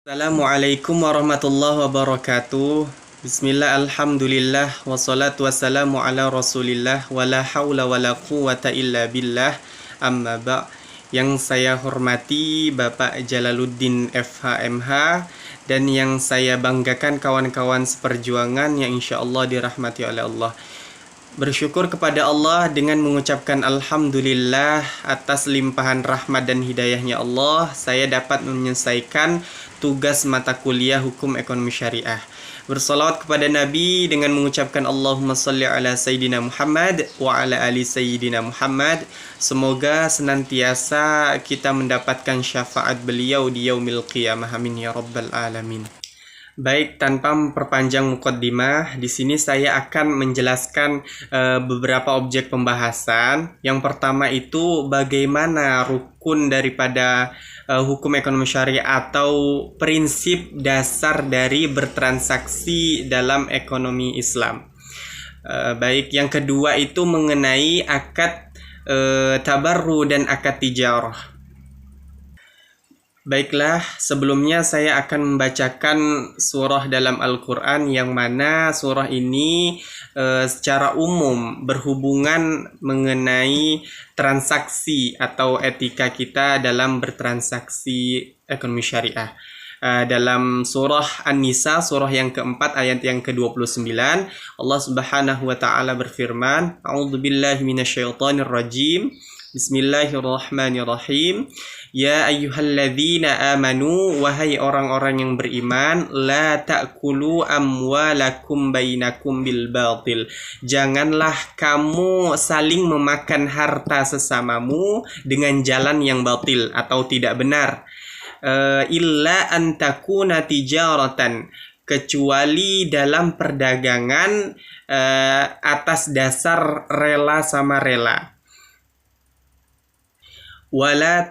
Assalamualaikum warahmatullahi wabarakatuh. Bismillah, alhamdulillah, wassalatu wassalamu ala rasulillah, wala hawla wala quwata illa billah, amma ba'. Yang saya hormati Bapak Jalaluddin FHMH, dan yang saya banggakan kawan-kawan seperjuangan yang insya Allah dirahmati oleh Allah. Bersyukur kepada Allah dengan mengucapkan Alhamdulillah atas limpahan rahmat dan hidayahnya Allah, saya dapat menyelesaikan tugas mata kuliah Hukum Ekonomi Syariah. Bersalawat kepada Nabi dengan mengucapkan Allahumma salli ala Sayyidina Muhammad wa ala ali Sayyidina Muhammad. Semoga senantiasa kita mendapatkan syafaat beliau di yaumil qiyamah. Amin ya rabbal alamin. Baik, tanpa memperpanjang mukaddimah, di sini saya akan menjelaskan beberapa objek pembahasan. Yang pertama itu bagaimana rukun daripada hukum ekonomi syariah atau prinsip dasar dari bertransaksi dalam ekonomi Islam. Baik, yang kedua itu mengenai akad tabarru dan akad tijarah. Baiklah, sebelumnya saya akan membacakan surah dalam Al-Quran yang mana surah ini secara umum berhubungan mengenai transaksi atau etika kita dalam bertransaksi ekonomi syariah. Dalam surah An-Nisa, surah yang keempat ayat yang ke-29, Allah Subhanahu wa taala berfirman, A'udzubillahi minasyaitonirrajim. Bismillahirrahmanirrahim. Ya ayyuhalladzina amanu, wahai orang-orang yang beriman, la ta'kulu amwalakum bainakum bil batil. Janganlah kamu saling memakan harta sesamamu dengan jalan yang batil atau tidak benar. Illa an takuna tijaratan, kecuali dalam perdagangan atas dasar rela sama rela. Wala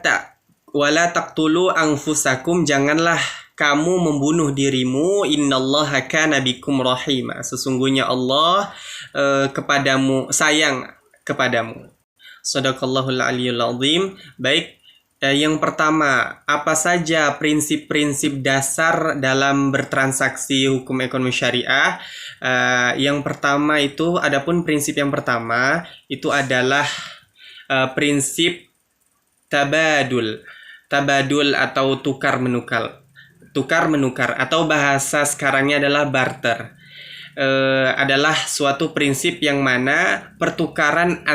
taqtulu anfusakum, janganlah kamu membunuh dirimu. Innallaha kana bikum rahima, sesungguhnya Allah kepadamu sayang kepadamu. Shadaqallahul aliyyul azim. Baik, yang pertama, apa saja prinsip-prinsip dasar dalam bertransaksi hukum ekonomi syariah? Yang pertama itu, adapun prinsip yang pertama itu adalah prinsip tabadul atau tukar menukar atau bahasa sekarangnya adalah barter. Adalah suatu prinsip yang mana pertukaran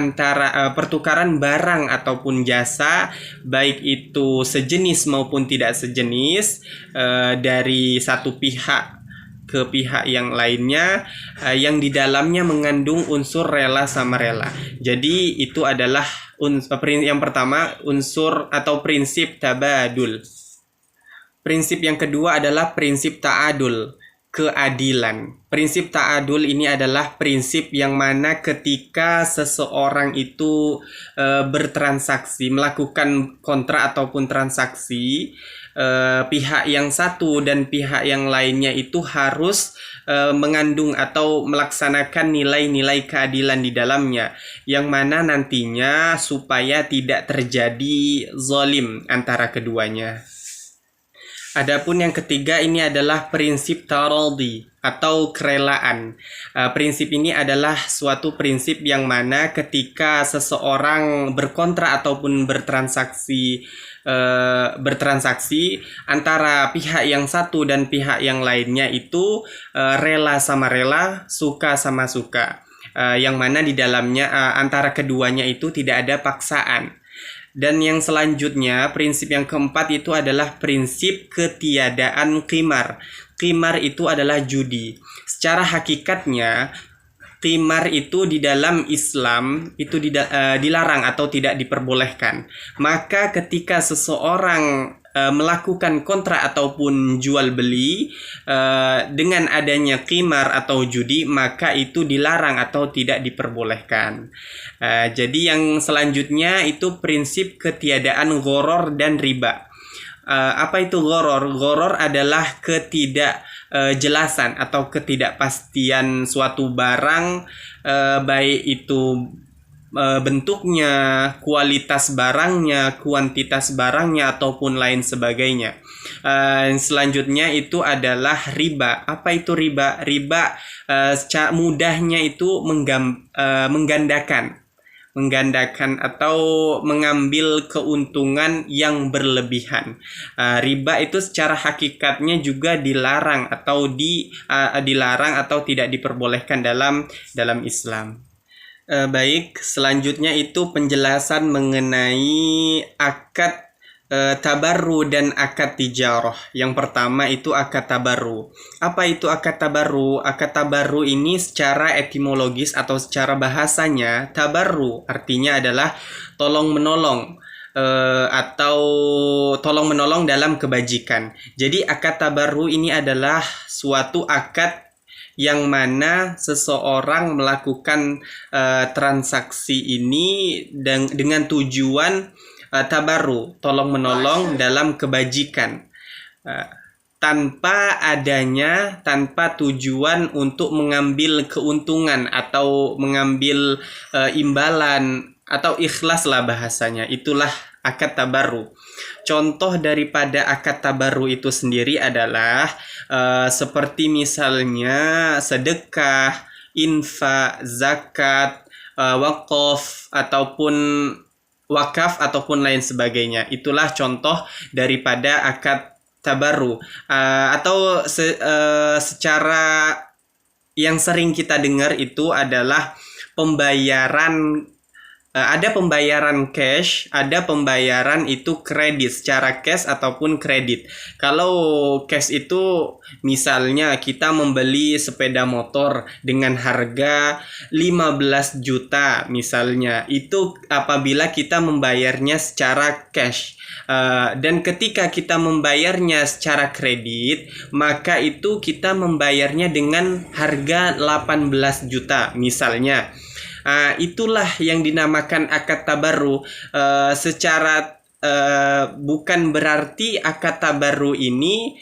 barang ataupun jasa, baik itu sejenis maupun tidak sejenis, dari satu pihak ke pihak yang lainnya, yang di dalamnya mengandung unsur rela sama rela. Jadi itu adalah yang pertama, unsur atau prinsip tabadul. Prinsip yang kedua adalah prinsip ta'adul, keadilan. Prinsip ta'adul ini adalah prinsip yang mana ketika seseorang itu bertransaksi, melakukan kontrak ataupun transaksi, pihak yang satu dan pihak yang lainnya itu harus mengandung atau melaksanakan nilai-nilai keadilan di dalamnya, yang mana nantinya supaya tidak terjadi zalim antara keduanya. Adapun yang ketiga ini adalah prinsip taradhi atau kerelaan. Prinsip ini adalah suatu prinsip yang mana ketika seseorang berkontrak ataupun bertransaksi antara pihak yang satu dan pihak yang lainnya itu rela sama rela, suka sama suka, yang mana di dalamnya antara keduanya itu tidak ada paksaan. Dan yang selanjutnya, prinsip yang keempat itu adalah prinsip ketiadaan qimar. Qimar itu adalah judi. Secara hakikatnya, qimar itu di dalam Islam itu dilarang atau tidak diperbolehkan. Maka ketika seseorang melakukan kontrak ataupun jual beli dengan adanya qimar atau judi, maka itu dilarang atau tidak diperbolehkan. Jadi yang selanjutnya itu prinsip ketiadaan gharar dan riba. Apa itu gharar? Gharar adalah ketidakjelasan atau ketidakpastian suatu barang, baik itu bentuknya, kualitas barangnya, kuantitas barangnya, ataupun lain sebagainya. Selanjutnya itu adalah riba. Apa itu riba? Riba secara mudahnya itu menggandakan atau mengambil keuntungan yang berlebihan. Riba itu secara hakikatnya juga dilarang atau tidak diperbolehkan dalam Islam. Baik, selanjutnya itu penjelasan mengenai akad tabarru dan akad tijarah. Yang pertama itu akad tabarru. Apa itu akad tabarru? Akad tabarru ini secara etimologis atau secara bahasanya, tabarru artinya adalah tolong menolong atau tolong menolong dalam kebajikan. Jadi akad tabarru ini adalah suatu akad yang mana seseorang melakukan transaksi ini dengan tujuan tabarru, tolong menolong dalam kebajikan, tanpa tujuan untuk mengambil keuntungan atau mengambil imbalan atau ikhlas lah bahasanya. Itulah akad tabarru. Contoh daripada akad tabarru itu sendiri adalah seperti misalnya sedekah, infak, zakat, wakaf ataupun lain sebagainya. Itulah contoh daripada akad tabarru. Atau secara yang sering kita dengar itu adalah pembayaran. Ada pembayaran cash, ada pembayaran itu kredit, secara cash ataupun kredit. Kalau cash itu misalnya kita membeli sepeda motor dengan harga 15 juta misalnya. Itu apabila kita membayarnya secara cash. Dan ketika kita membayarnya secara kredit, maka itu kita membayarnya dengan harga 18 juta misalnya. Itulah yang dinamakan akad tabarru. Bukan berarti akad tabarru ini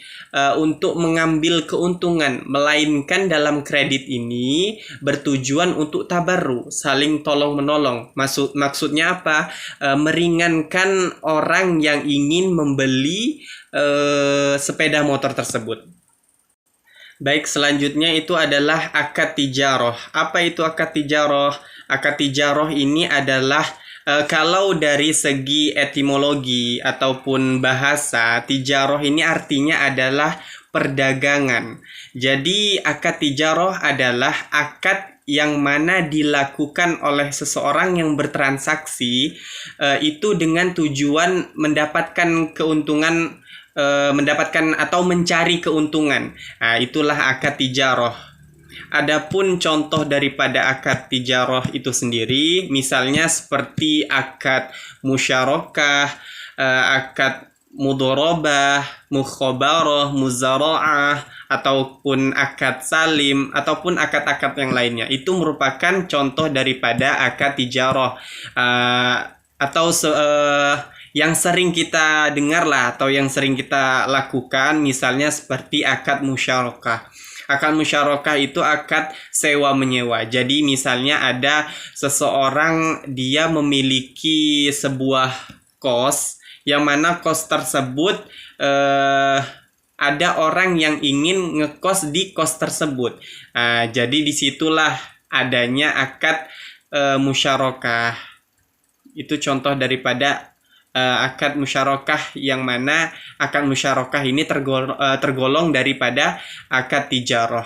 untuk mengambil keuntungan, melainkan dalam kredit ini bertujuan untuk tabarru, saling tolong menolong. Maksudnya apa? Meringankan orang yang ingin membeli sepeda motor tersebut. Baik, selanjutnya itu adalah akad tijarah. Apa itu akad tijarah? Akad tijarah ini adalah kalau dari segi etimologi ataupun bahasa, tijarah ini artinya adalah perdagangan. Jadi akad tijarah adalah akad yang mana dilakukan oleh seseorang yang bertransaksi itu dengan tujuan mendapatkan keuntungan, mendapatkan atau mencari keuntungan. Itulah akad tijarah. Adapun contoh daripada akad tijarah itu sendiri, misalnya seperti akad musyarakah, akad mudharabah, mukhabarah, muzara'ah, ataupun akad salim, ataupun akad-akad yang lainnya. Itu merupakan contoh daripada akad tijarah, atau yang sering kita dengar lah, atau yang sering kita lakukan, misalnya seperti akad musyarakah. Akad musyarakah itu akad sewa menyewa. Jadi misalnya ada seseorang, dia memiliki sebuah kos, yang mana kos tersebut ada orang yang ingin ngekos di kos tersebut. Jadi disitulah adanya akad musyarakah. Itu contoh daripada akad musyarakah, yang mana akad musyarakah ini tergolong daripada akad tijarah,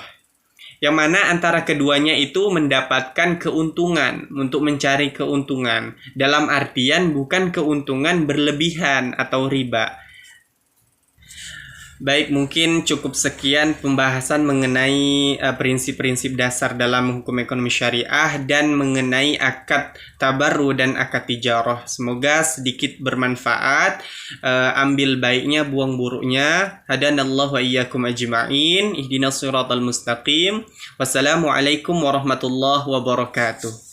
yang mana antara keduanya itu mendapatkan keuntungan, untuk mencari keuntungan, dalam artian bukan keuntungan berlebihan atau riba. Baik, mungkin cukup sekian pembahasan mengenai prinsip-prinsip dasar dalam hukum ekonomi syariah dan mengenai akad tabarru dan akad tijarah. Semoga sedikit bermanfaat. Ambil baiknya, buang buruknya. Hadanallahu wa iyyakum ajma'in. Ihdinas siratal mustaqim. Wassalamualaikum warahmatullahi wabarakatuh.